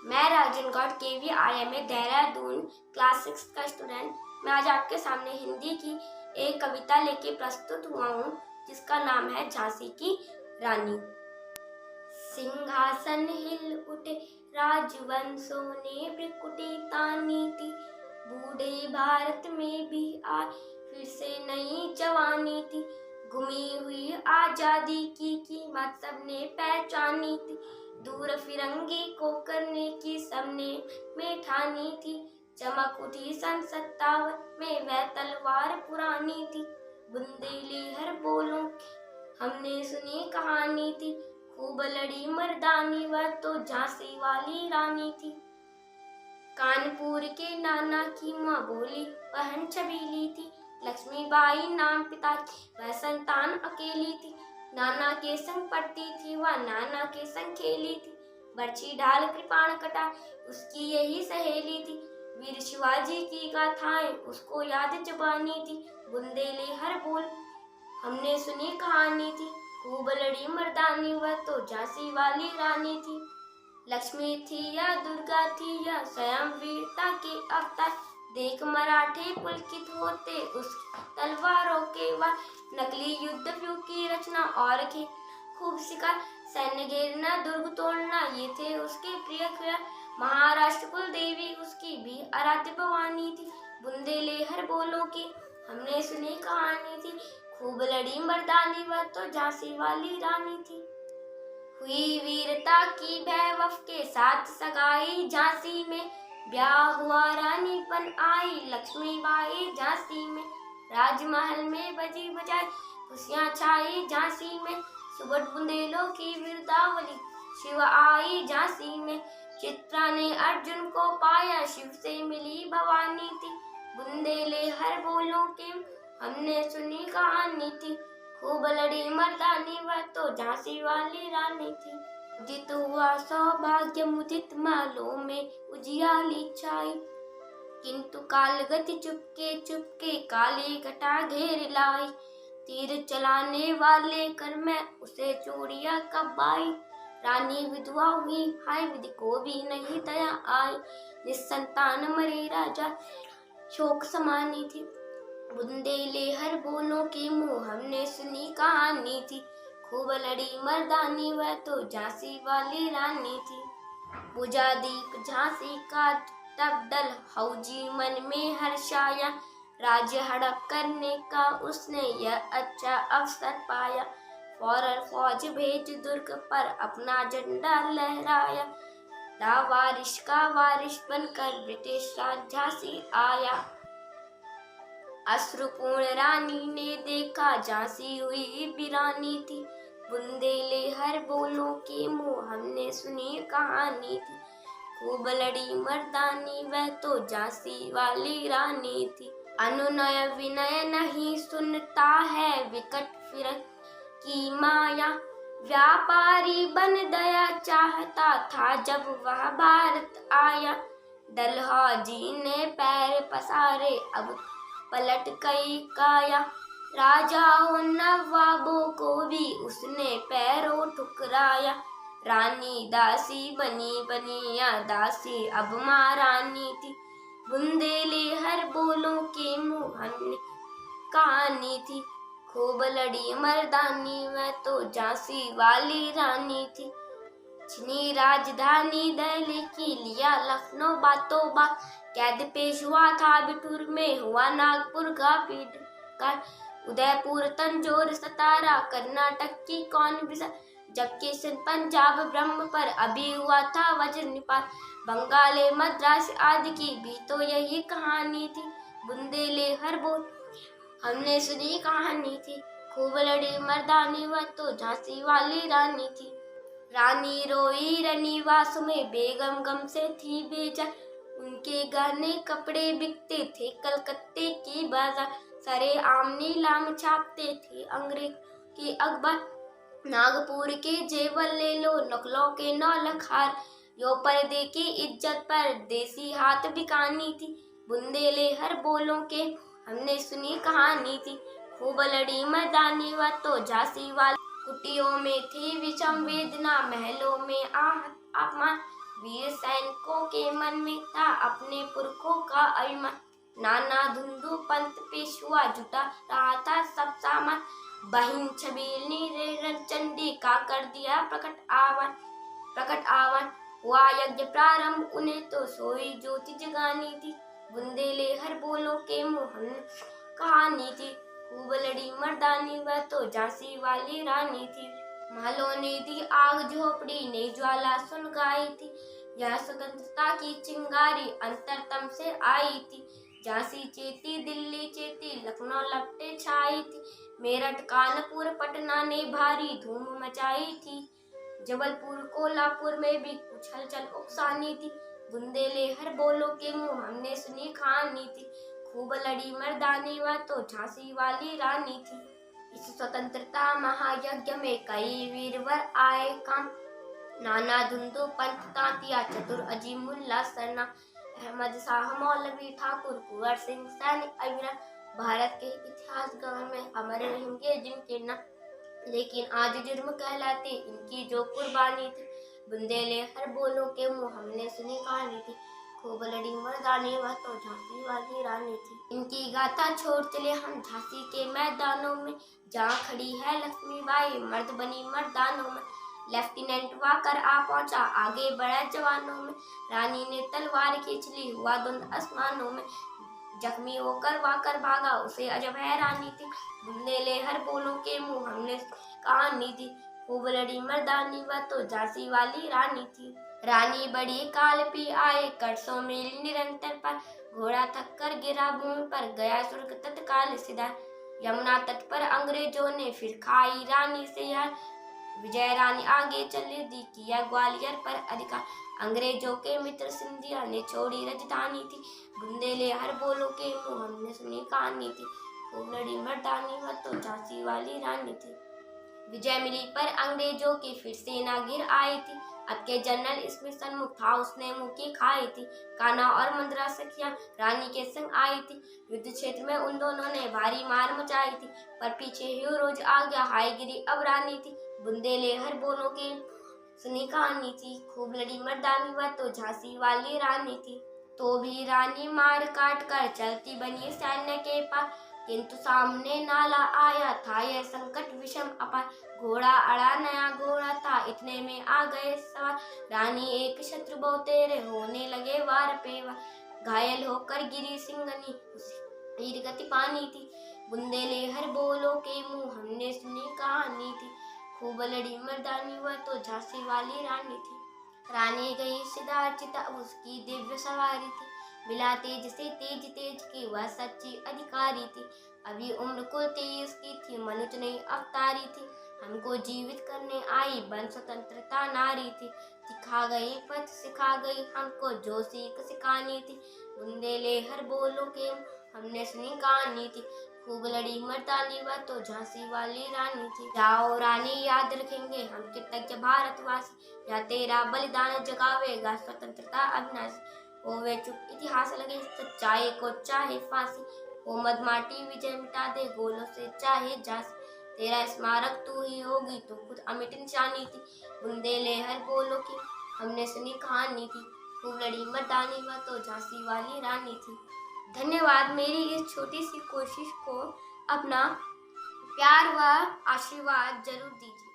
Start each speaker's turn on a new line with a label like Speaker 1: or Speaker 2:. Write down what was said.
Speaker 1: मैं राजन गौड़ KVIM में Dehradun class 6 का स्टूडेंट। मैं आज आपके सामने हिंदी की एक कविता लेके प्रस्तुत हुआ हूँ जिसका नाम है झांसी की रानी। सिंहासन हिल उठे राजवंशों ने भ्रिकुटी तानी थी, बूढ़े भारत में भी आज फिर से नई जवानी थी। घुमी हुई आजादी की कीमत सबने पहचानी थी, दूर फिरंगी को करने की सबने में ठानी थी। चमक उठी सन 57 में वह तलवार पुरानी थी, बुंदेली हर बोलों हमने सुनी कहानी थी। खूब लड़ी मर्दानी वह तो झांसी वाली रानी थी। कानपुर के नाना की माँ बोली बहन छबीली थी, लक्ष्मीबाई नाम पिता की वह संतान अकेली थी। नाना के संग पढ़ती थी वह नाना के संग खेली थी, बर्छी ढाल कृपाण कटा उसकी यही सहेली थी। वीर शिवाजी की गाथाएं उसको याद जुबानी थी, बुंदेली हर बोल हमने सुनी कहानी थी। खूब लड़ी मर्दानी वह तो झांसी वाली रानी थी। लक्ष्मी थी या दुर्गा थी या स्वयं वीरता के अवतार, देख मराठे पुलकित होते उसकी तलवारों के वार। नकली युद्ध व्यू की रचना और की खूब शिकार, सैन्य घेरना दुर्ग तोड़ना ये थे उसके प्रिय क्रिया। महाराष्ट्र कुल देवी उसकी भी आराध्य भवानी थी, बुंदेले हर बोलों की हमने सुनी कहानी थी। खूब लड़ी मर्दानी वह तो झांसी वाली रानी थी। हुई वीरता की भैवफ के साथ सगाई झांसी में, ब्याह हुआ रानीपन आई लक्ष्मीबाई झांसी में। राजमहल में बजी बजाई खुशियां छाई झांसी में, सुबह बुंदेलों की वीरतावली शिव आई झांसी में। चित्रा ने अर्जुन को पाया शिव से मिली भवानी थी, बुंदेले हर बोलों के हमने सुनी कहानी थी। खूब लड़ी मर्दानी वह तो झांसी वाली रानी थी। उदित हुआ सौभाग्य मुदित मालों में उजियाली छाई, किंतु काल गति चुपके चुपके काली घटा घेर लाई। तीर चलाने वाले कर मैं उसे चूड़िया कब आई, रानी विधवा हुई हाय विधि को भी नहीं दया आई। निसंतान मरे राजा शोक समानी थी, बुंदेले हर बोलों के मुँह हमने सुनी कहानी थी। खूब लड़ी मर्दानी वह तो झांसी वाली रानी थी। बुझा दीप झांसी का तब डल हौजी मन में हर्षाया, राज्य हड़प करने का उसने यह अच्छा अवसर पाया। फौरन फौज भेज दुर्ग पर अपना झंडा लहराया, लावारिश का वारिश बनकर ब्रिटिश राज झांसी आया। अश्रुपूर्ण रानी ने देखा झांसी हुई वीरानी थी, बुंदेले हर बोलों के मुँह हमने सुनी कहानी थी। खूब लड़ी मर्दानी वह तो झांसी वाली रानी थी। अनुनय विनय नहीं सुनता है विकट फिरंग की माया, व्यापारी बन दया चाहता था जब वह भारत आया। डलहौजी ने पैर पसारे अब पलट गई काया, राजाओं नवाबों को भी उसने पैरों ठुकराया। रानी दासी बनी बनी या दासी अब महारानी थी, बुंदेले हर बोलों के मुँह हमने कहानी थी। खूब लड़ी मर्दानी वह तो झांसी वाली रानी थी। छिनी राजधानी दिल्ली की लिया लखनऊ बातों बात, कैद पेश हुआ था बिठूर में हुआ नागपुर का पीड़ का। उदयपुर तंजौर सतारा कर्नाटक की कौन बिसा, जबकि सिंध पंजाब ब्रह्म पर अभी हुआ था वज्र निपात। बंगाले मद्रास आदि की भी तो यही कहानी थी, बुंदेले हर बोल हमने सुनी कहानी थी। खूब लड़ी मर्दानी वह तो झांसी वाली रानी थी। रानी रोई रनिवास में बेगम गम से थी बेजार, उनके गहने कपड़े बिकते थे कलकत्ते की बाजार। सरे आम नीलाम छापते थे अंग्रेज की अखबार, नागपुर के जेवर ले लो नकलों के 9 लाख हार। यो पर्दे की इज्जत पर देसी हाथ बिकानी थी, बुंदेले हर बोलों के हमने सुनी कहानी थी। खूब लड़ी मर्दानी वह तो झांसी वाली, कुटियों में थी विषम वेदना महलों में आहत अपमान। वीर सैनिकों के मन में था अपने पुरखों का अभिमान। नाना धुंधु पंत पेशवा जुटा रहा था सब सामान। बहिन छबीलनी रे रणचंडी का कर दिया प्रकट आह्वान। हुआ यज्ञ प्रारंभ उन्हें तो सोई ज्योति जगानी थी। बुंदेले हर बोलो के मोहन कहानी थी। खूब लड़ी मर्दानी वह तो झांसी वाली रानी थी। महलों ने दी आग झोपड़ी ने ज्वाला सुलगाई थी। यह स्वतंत्रता की चिंगारी अंतरतम से आई थी। झांसी चेती दिल्ली चेती लखनऊ लपटे छाई थी। मेरठ कानपुर पटना ने भारी धूम मचाई थी। जबलपुर कोल्हापुर में भी कुछ हलचल उकसानी थी। बुंदेले हर बोलो के मुंह हमने सुनी कहानी थी। खूब लड़ी मर्दानी वह तो झांसी वाली रानी थी। इस स्वतंत्रता महायज्ञ में कई वीरवर आए काम। नाना धुंधु पंत तांतिया चतुर अजीमुल्ला सरना अहमद शाह मौलवी ठाकुर कुंवर सिंह सैनिक अविरल। भारत के इतिहास गढ़ में अमर रहेंगे जिनके नाम, लेकिन आज जुर्म कहलाती इनकी जो कुर्बानी थी। बुंदेले हर बोलो के मुंह हमने सुनी कहानी थी। खूब लड़ी मर्दानी वह तो झांसी वाली रानी थी। इनकी गाथा छोड़ चले हम झांसी के मैदानों में, जहाँ खड़ी है लक्ष्मीबाई मर्द बनी मर्दानों में। लेफ्टिनेंट वाकर आ पहुंचा आगे बढ़े जवानों में। रानी ने तलवार खींच ली हुआ धुंध आसमानों में। जख्मी होकर वाकर भागा उसे अजब हैरानी थी। बुंदेले हर बोलो के मुंह हमने कहानी थी। खूब लड़ी मर्दानी वह तो झांसी वाली रानी थी। रानी बड़ी काल पी आए करसों मील निरंतर पर। घोड़ा थक कर गिरा भूमि पर गया सुर्ग तत्काल सिधार। यमुना तट पर अंग्रेजों ने फिर खाई रानी से यार। विजय रानी आगे चली दी किया ग्वालियर पर अधिकार। अंग्रेजों के मित्र सिंधिया ने छोड़ी राजधानी थी। बुंदेले हर बोलो के मुंह हमने सुनी कहानी थी। खूब लड़ी मर्दानी वह तो झांसी वाली रानी थी। विजय मिली पर अंग्रेजों की फिर सेना गिर आई थी। अब के जनरल स्मिथ सन्मुख था उसने मुंह की खाई थी। कान्हा और मंद्रा सखियां रानी के संग आई थी। युद्ध क्षेत्र में उन दोनों ने भारी मार मचाई थी, पर पीछे हीरोज आ गया हाय गिरी अब रानी थी। बुंदेले हर बोलो के सुनी कहानी थी। खूब लड़ी मर्दानी वह तो झांसी वाली रानी थी। तो भी रानी मार काट कर चलती बनी सैन्य के पार, किंतु सामने नाला आया था यह संकट विषम अपार। घोड़ा अड़ा नया घोड़ा था इतने में आ गए सवार। रानी एक शत्रु बहुतेरे होने लगे वार पे वार। घायल होकर गिरी सिंगनी उसे वीर गति पानी थी। बुंदेले हर बोलो के मुंह हमने सुनी कहानी थी। खूब लड़ी मर्दानी वह तो झांसी वाली रानी थी। रानी गई सिद्धार्चिता उसकी दिव्य सवारी थी। मिला तेज से तेज की वह सच्ची अधिकारी थी। अभी उम्र कुल 23 की थी मनुज नहीं अवतारी थी। हमको जीवित करने आई बन स्वतंत्रता नारी थी। सिखा गई पथ सिखा गई हमको जो सीख सिखानी थी। बुंदेले हर बोलो के हमने सुनी कहानी थी। खूब लड़ी मर्दानी वह तो झांसी वाली रानी थी। जाओ रानी याद रखेंगे हम कृतज्ञ भारतवासी। या तेरा बलिदान जगावेगा स्वतंत्रता अविनाशी। होवे चुप इतिहास लगे सच्चाई को चाहे फांसी। वो मदमाटी विजय मिटा दे गोलों से चाहे झांसी। तेरा स्मारक तू ही होगी तो खुद अमिट निशानी थी। बुंदेले हर बोलो की हमने सुनी कहानी थी। खूब लड़ी मर्दानी वह तो झांसी वाली रानी थी। धन्यवाद। मेरी इस छोटी सी कोशिश को अपना प्यार व आशीर्वाद जरूर दीजिए।